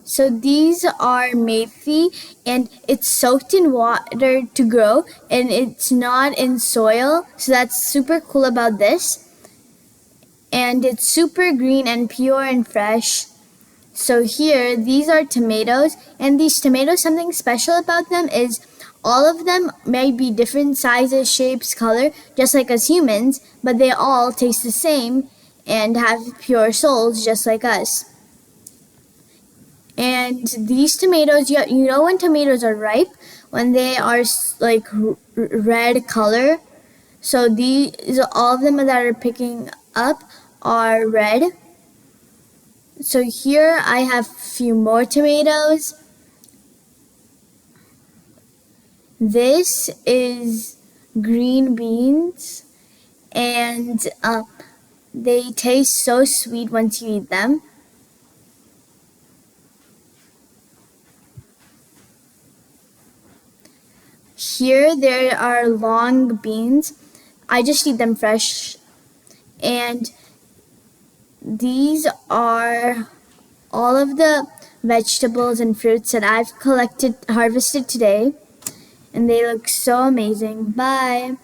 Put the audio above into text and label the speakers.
Speaker 1: So these are methi, and it's soaked in water to grow, and it's not in soil. So that's super cool about this. And it's super green and pure and fresh. So here, these are tomatoes, and these tomatoes, something special about them is all of them may be different sizes, shapes, color, just like us humans, but they all taste the same and have pure souls just like us. And these tomatoes, you know when tomatoes are ripe, when they are like red color. So these, all of them that are picking up are red. So here I have a few more tomatoes. This is green beans, and they taste so sweet once you eat them. Here there are long beans. I just eat them fresh. And these are all of the vegetables and fruits that I've harvested today. And they look so amazing. Bye.